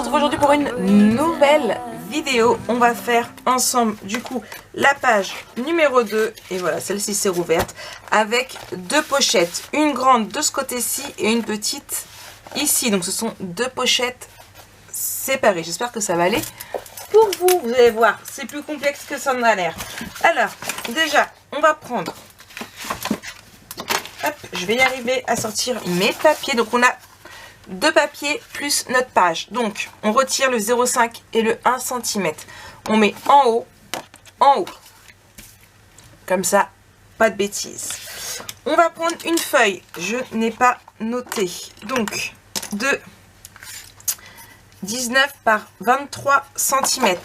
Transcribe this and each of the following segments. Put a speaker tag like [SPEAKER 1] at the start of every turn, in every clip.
[SPEAKER 1] retrouve aujourd'hui pour une nouvelle vidéo. On va faire ensemble du coup la page numéro 2. Et voilà, celle-ci s'est rouverte avec deux pochettes. Une grande de ce côté-ci et une petite ici. Donc ce sont deux pochettes séparées. J'espère que ça va aller pour vous. Vous allez voir, c'est plus complexe que ça en a l'air. Alors, déjà, on va prendre... Hop, je vais y arriver à sortir mes papiers. Donc on a deux papiers plus notre page. Donc on retire le 0,5 et le 1 cm. On met en haut. Comme ça, pas de bêtises. On va prendre une feuille. Je n'ai pas noté. Donc de 19 par 23 cm.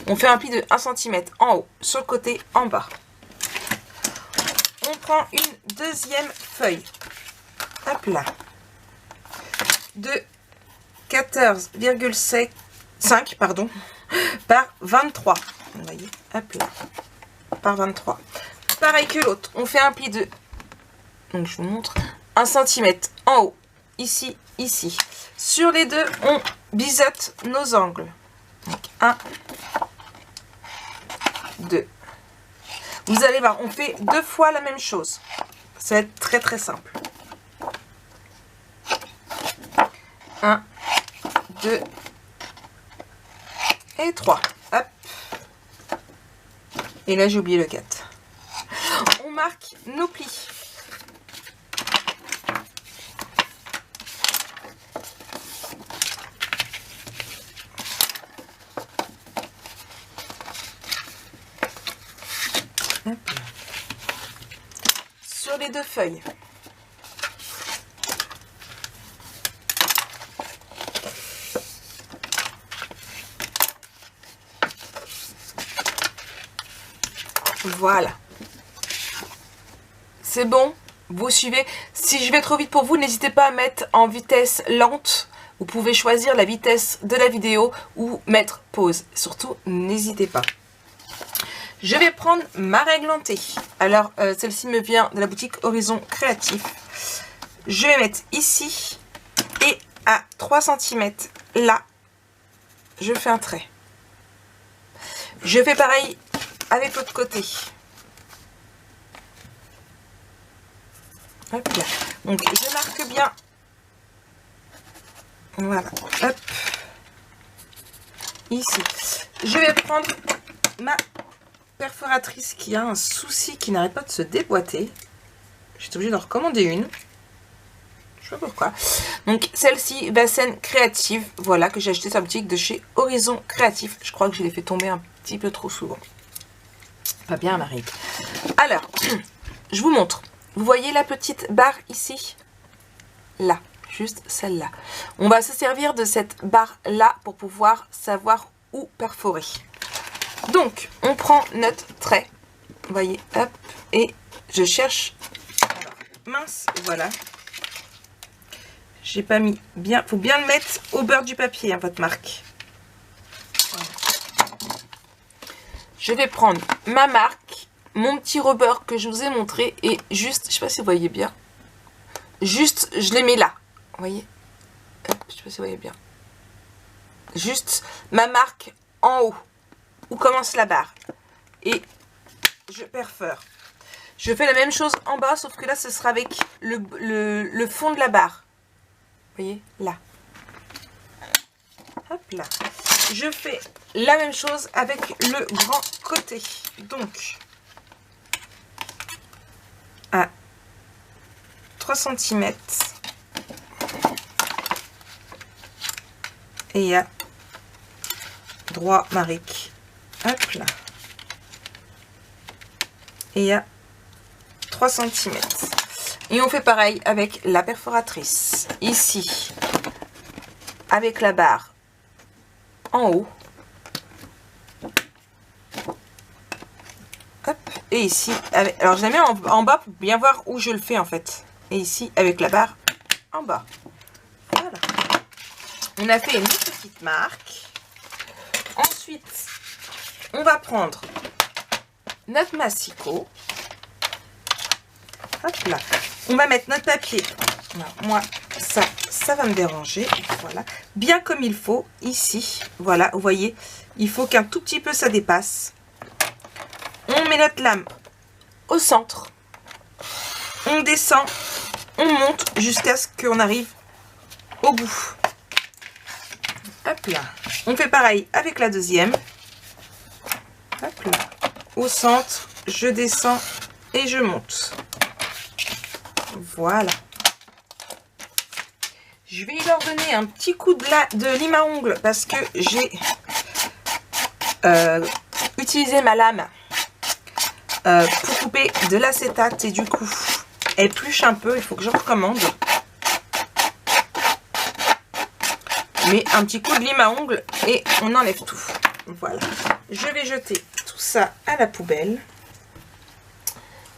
[SPEAKER 1] On fait un pli de 1 cm en haut, sur le côté, en bas. On prend une deuxième feuille. Hop là. De 14,5 pardon, par 23. Vous voyez, hop là. Par 23. Pareil que l'autre. On fait un pli de, donc je vous montre, 1 cm en haut. Ici, ici. Sur les deux, on biseaute nos angles. Donc 1, 2. Vous allez voir, on fait deux fois la même chose. Ça va être très très simple. 1, 2 et 3. Hop. Et là, j'ai oublié le 4. On marque nos plis. Hop. Sur les deux feuilles. Voilà. C'est bon, vous suivez. Si je vais trop vite pour vous, n'hésitez pas à mettre en vitesse lente. Vous pouvez choisir la vitesse de la vidéo ou mettre pause. Surtout, n'hésitez pas. Je vais prendre ma règle lentée. Alors, celle-ci me vient de la boutique Horizon Créatif. Je vais mettre ici et à 3 cm là, je fais un trait. Je fais pareil avec l'autre côté. Hop là. Donc je marque bien. Voilà. Hop. Ici. Je vais prendre ma perforatrice qui a un souci qui n'arrête pas de se déboîter. J'étais obligée d'en recommander une. Je sais pas pourquoi. Donc celle-ci, Bassène Créative. Voilà, que j'ai acheté sa boutique de chez Horizon Créatif. Je crois que je l'ai fait tomber un petit peu trop souvent. Pas bien, Marie. Alors, je vous montre. Vous voyez la petite barre ici? Là, juste celle-là. On va se servir de cette barre-là pour pouvoir savoir où perforer. Donc, on prend notre trait. Vous voyez, hop, et je cherche. Alors, mince, voilà. J'ai pas mis bien. Faut bien le mettre au bord du papier, hein, votre marque. Voilà. Je vais prendre ma marque, mon petit rebord que je vous ai montré et juste, je sais pas si vous voyez bien, juste je les mets là, vous voyez, hop, je sais pas si vous voyez bien, juste ma marque en haut, où commence la barre, et je perfore. Je fais la même chose en bas, sauf que là ce sera avec le fond de la barre, vous voyez, là, hop là. Je fais la même chose avec le grand côté. Donc, à 3 cm et à droit Maric. Hop là. Et à 3 cm. Et on fait pareil avec la perforatrice. Ici, avec la barre en haut. Hop. Et ici, avec, alors je la mets en bas pour bien voir où je le fais en fait. Et ici, avec la barre en bas. Voilà. On a fait une petite marque. Ensuite, on va prendre notre massicot. Hop là. On va mettre notre papier. Alors, moi, ça, ça va me déranger. Voilà, bien comme il faut ici. Voilà, vous voyez, il faut qu'un tout petit peu ça dépasse. On met notre lame au centre. On descend, on monte jusqu'à ce qu'on arrive au bout. Hop là. On fait pareil avec la deuxième. Hop là. Au centre, je descends et je monte. Voilà. Je vais leur donner un petit coup de lime à ongles parce que j'ai utilisé ma lame pour couper de l'acétate et du coup elle épluche un peu, il faut que je recommande. Mais un petit coup de lime à ongles et on enlève tout. Voilà. Je vais jeter tout ça à la poubelle.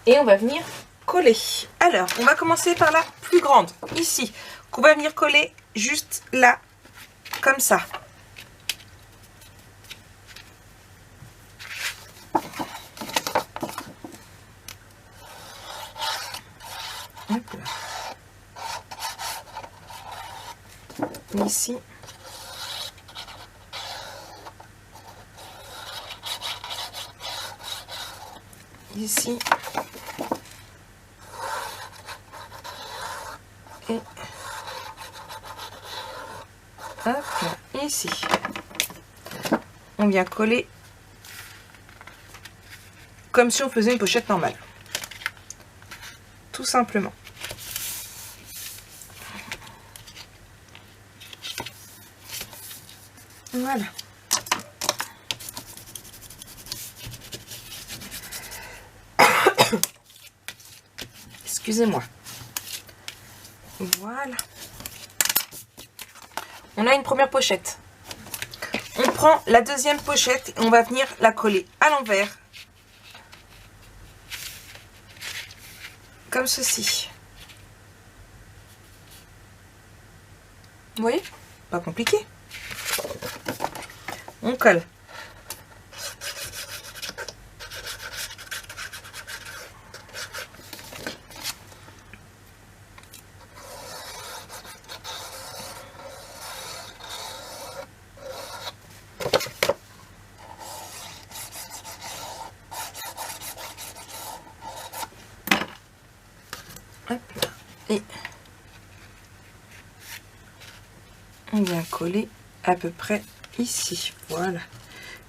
[SPEAKER 1] Et on va venir coller. Alors, on va commencer par la plus grande, ici. Qu'on va venir coller juste là, comme ça. Hop là. Ici. Ici. Et hop là, ici. On vient coller comme si on faisait une pochette normale. Tout simplement. Voilà. Excusez-moi. Voilà. On a une première pochette. On prend la deuxième pochette et on va venir la coller à l'envers. Comme ceci. Vous voyez? Pas compliqué. On colle. Hop là. Et on vient coller à peu près ici. Voilà.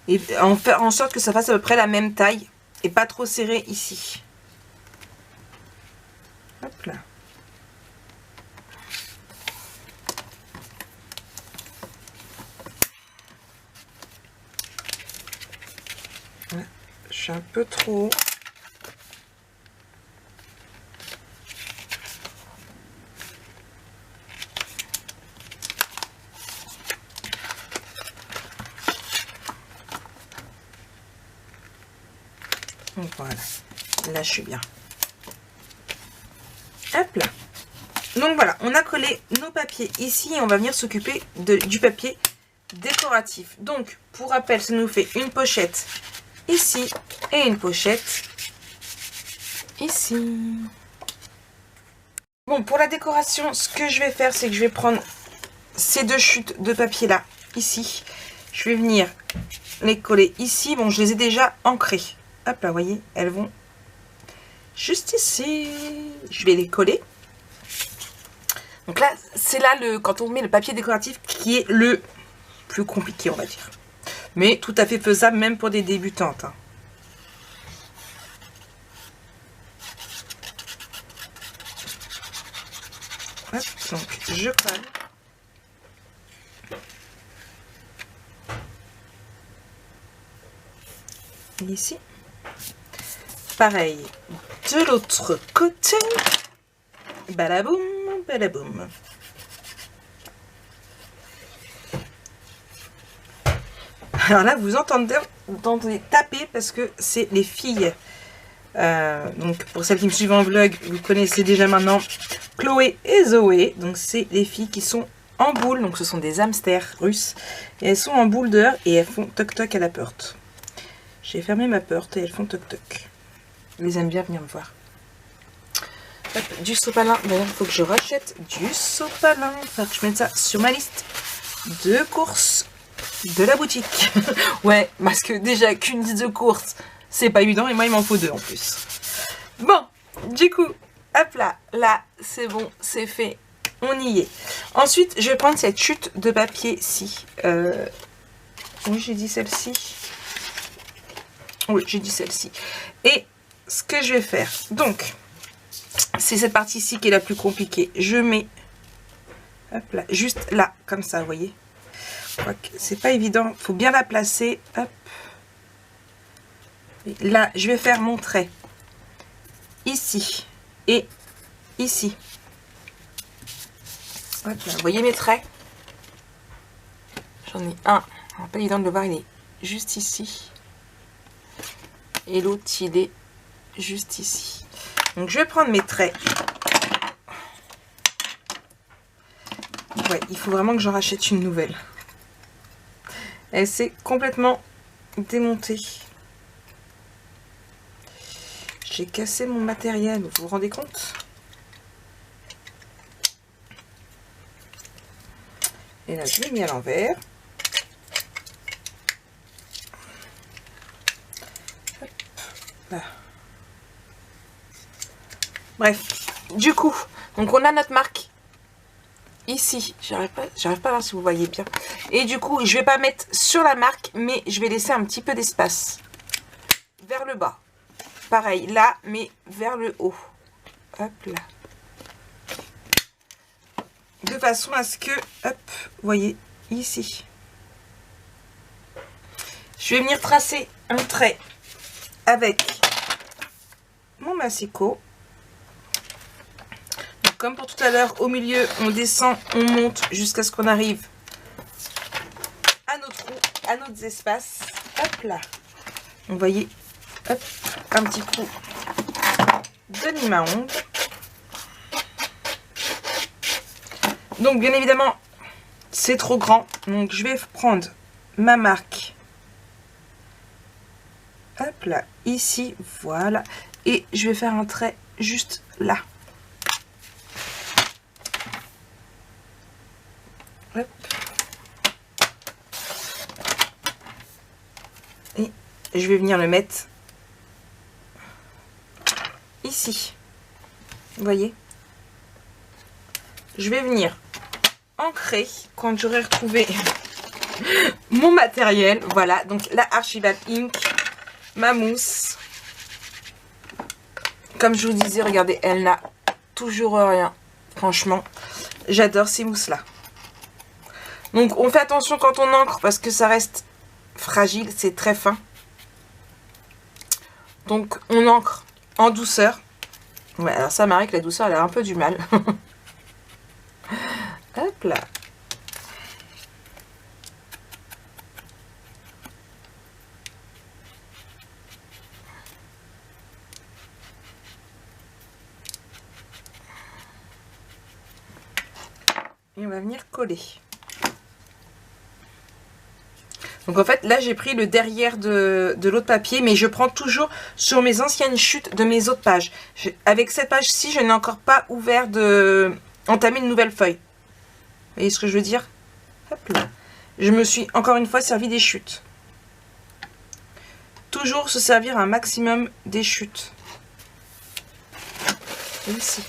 [SPEAKER 1] Et on fait en sorte que ça fasse à peu près la même taille et pas trop serré ici. Hop là. Ouais, je suis un peu trop haut. Donc voilà, là je suis bien. Hop là. Donc voilà, on a collé nos papiers ici et on va venir s'occuper du papier décoratif. Donc pour rappel, ça nous fait une pochette ici et une pochette ici. Bon, pour la décoration, ce que je vais faire, c'est que je vais prendre ces deux chutes de papier là, ici. Je vais venir les coller ici. Bon, je les ai déjà ancrées. Hop là, vous voyez, elles vont juste ici. Je vais les coller. Donc là, c'est là, quand on met le papier décoratif, qui est le plus compliqué, on va dire. Mais tout à fait faisable, même pour des débutantes. Hein. Hop, donc, je colle. Ici. Pareil, de l'autre côté. Balaboum, balaboum. Alors là, vous entendez taper parce que c'est les filles. Donc, pour celles qui me suivent en vlog, vous connaissez déjà maintenant Chloé et Zoé. Donc, c'est les filles qui sont en boule. Donc, ce sont des hamsters russes. Et elles sont en boule dehors et elles font toc-toc à la porte. J'ai fermé ma porte et elles font toc-toc. Elles aiment bien venir me voir. Hop, du sopalin. D'ailleurs, il faut que je rachète du sopalin. Il faut que je mette ça sur ma liste de courses de la boutique. Ouais, parce que déjà qu'une liste de courses, c'est pas évident. Et moi, il m'en faut 2 en plus. Bon, du coup, hop là. Là, c'est bon, c'est fait. On y est. Ensuite, je vais prendre cette chute de papier-ci. Oui, j'ai dit celle-ci. Oui, j'ai dit celle-ci. Et ce que je vais faire, donc, c'est cette partie-ci qui est la plus compliquée. Je mets, hop là, juste là, comme ça, vous voyez. C'est pas évident, il faut bien la placer. Hop. Et là, je vais faire mon trait. Ici et ici. Hop là, vous voyez mes traits? J'en ai un. Pas évident de le voir, il est juste ici. Et l'autre, il est juste ici. Donc, je vais prendre mes traits. Ouais, il faut vraiment que j'en rachète une nouvelle. Elle s'est complètement démontée. J'ai cassé mon matériel, vous vous rendez compte? Et là, je l'ai mis à l'envers. Là. Bref, du coup, donc on a notre marque ici. J'arrive pas à voir si vous voyez bien. Et du coup, je vais pas mettre sur la marque, mais je vais laisser un petit peu d'espace vers le bas. Pareil, là, mais vers le haut. Hop là. De façon à ce que, hop, vous voyez, ici. Je vais venir tracer un trait avec mon massicot. Donc, comme pour tout à l'heure, au milieu, on descend, on monte jusqu'à ce qu'on arrive à nos trous, à nos espaces. Hop là. Vous voyez, hop, un petit coup de lime à ongles. Donc, bien évidemment, c'est trop grand. Donc, je vais prendre ma marque. Hop là, ici, voilà. Et je vais faire un trait juste là. Hop. Et je vais venir le mettre ici. Vous voyez? Je vais venir ancrer quand j'aurai retrouvé mon matériel. Voilà, donc la Archival Ink, ma mousse. Comme je vous disais, regardez, elle n'a toujours rien. Franchement, j'adore ces mousses-là. Donc, on fait attention quand on encre parce que ça reste fragile, c'est très fin. Donc, on encre en douceur. Ouais, alors ça, Marie, que la douceur, elle a un peu du mal. Hop là. Et on va venir coller. Donc en fait, là, j'ai pris le derrière de l'autre papier, mais je prends toujours sur mes anciennes chutes de mes autres pages. Avec cette page-ci, je n'ai encore pas ouvert entamer une nouvelle feuille. Vous voyez ce que je veux dire? Hop là. Je me suis encore une fois servi des chutes. Toujours se servir un maximum des chutes. Ici.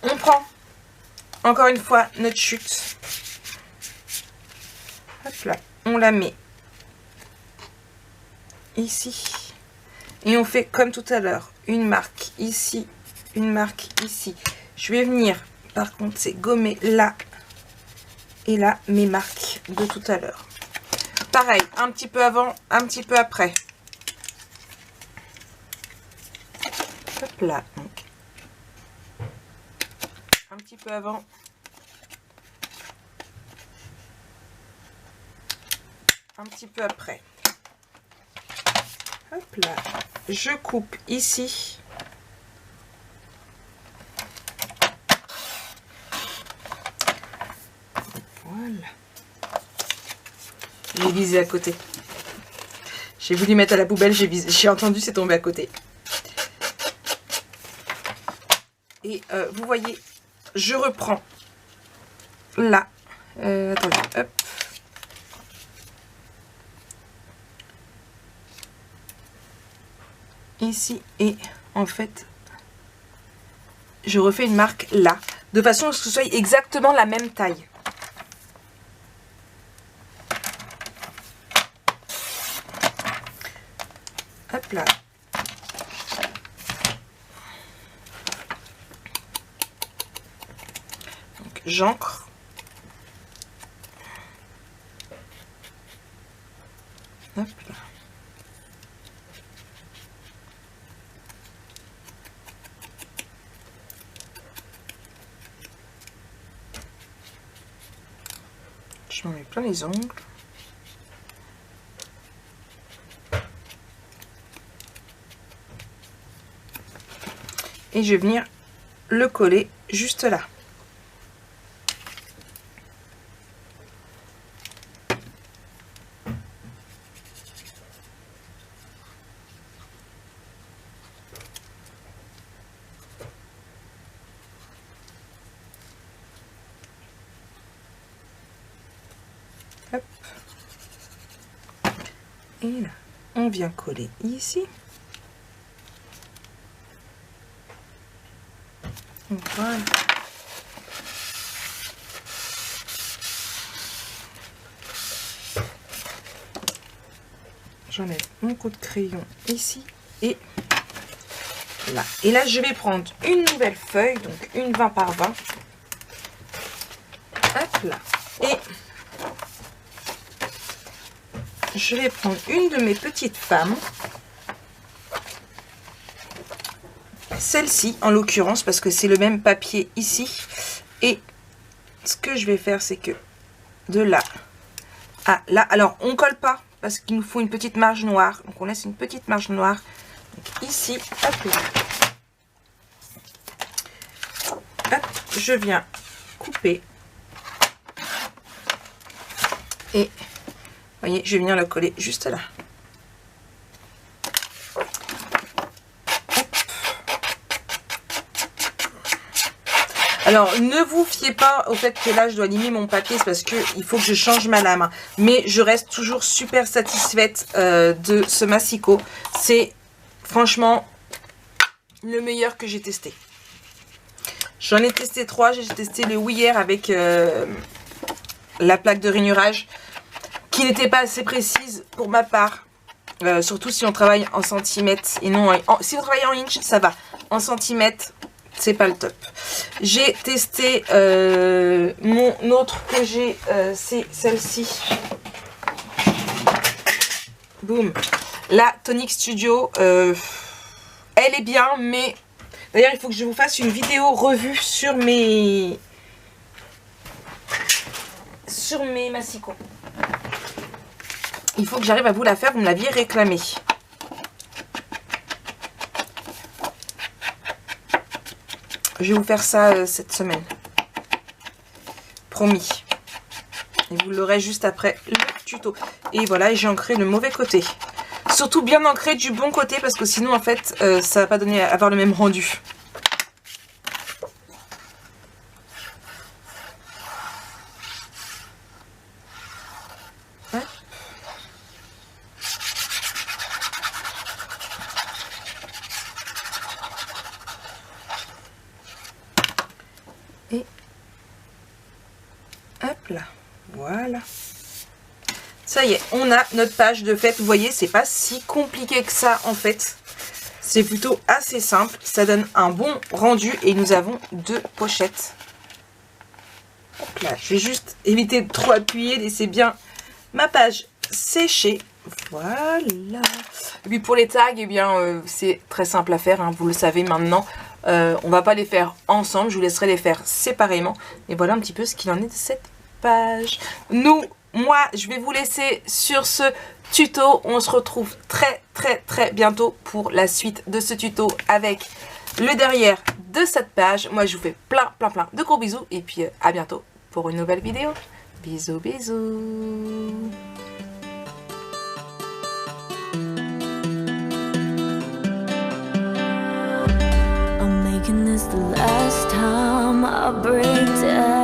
[SPEAKER 1] On prend encore une fois notre chute. Hop là. On la met ici. Et on fait comme tout à l'heure. Une marque ici. Une marque ici. Je vais venir, par contre, c'est gommer là et là mes marques de tout à l'heure. Pareil, un petit peu avant, un petit peu après. Hop là, donc. Un petit peu avant. Un petit peu après. Hop là. Je coupe ici. Voilà. J'ai visé à côté. J'ai voulu mettre à la poubelle, j'ai entendu, c'est tombé à côté. Et vous voyez, je reprends là. Attendez, hop. Ici, et en fait, je refais une marque là, de façon à ce que ce soit exactement la même taille. Hop là. Donc j'ancre. Hop là. Je m'en mets plein les ongles. Et je vais venir le coller juste là. Hop. Et là, on vient coller ici. Voilà. J'enlève mon coup de crayon ici et là. Et là, je vais prendre une nouvelle feuille, donc une 20 par 20. Hop là. Et je vais prendre une de mes petites femmes. Celle-ci, en l'occurrence, parce que c'est le même papier ici. Et ce que je vais faire, c'est que de là à là. Alors, on colle pas, parce qu'il nous faut une petite marge noire. Donc, on laisse une petite marge noire. Donc, ici, hop là. Hop, je viens couper. Et, vous voyez, je vais venir le coller juste là. Alors, ne vous fiez pas au fait que là, je dois limer mon papier, c'est parce qu'il faut que je change ma lame. Mais je reste toujours super satisfaite de ce massicot. C'est franchement le meilleur que j'ai testé. J'en ai testé 3. J'ai testé le Ouillère avec la plaque de rainurage qui n'était pas assez précise pour ma part. Surtout si on travaille en centimètres et non si vous travaillez en inch, ça va. En centimètres, c'est pas le top. J'ai testé mon autre que j'ai, c'est celle-ci. Boum. La Tonic Studio. Elle est bien, mais d'ailleurs, il faut que je vous fasse une vidéo revue sur mes massicots. Il faut que j'arrive à vous la faire, vous me l'aviez réclamé. Je vais vous faire ça cette semaine. Promis. Et vous l'aurez juste après le tuto. Et voilà, j'ai ancré le mauvais côté. Surtout bien ancré du bon côté parce que sinon en fait ça va pas donner avoir le même rendu. Et hop là, voilà. Ça y est, on a notre page de fête. Vous voyez, c'est pas si compliqué que ça en fait. C'est plutôt assez simple. Ça donne un bon rendu et nous avons 2 pochettes. Hop là, je vais juste éviter de trop appuyer. Laissez bien ma page sécher. Voilà. Et puis pour les tags, eh bien, c'est très simple à faire. Hein, vous le savez maintenant. On va pas les faire ensemble. Je vous laisserai les faire séparément. Et voilà un petit peu ce qu'il en est de cette page. Moi, je vais vous laisser sur ce tuto. On se retrouve très bientôt pour la suite de ce tuto avec le derrière de cette page. Moi, je vous fais plein de gros bisous. Et puis, à bientôt pour une nouvelle vidéo. Bisous.
[SPEAKER 2] I'm making this the last a breakdown.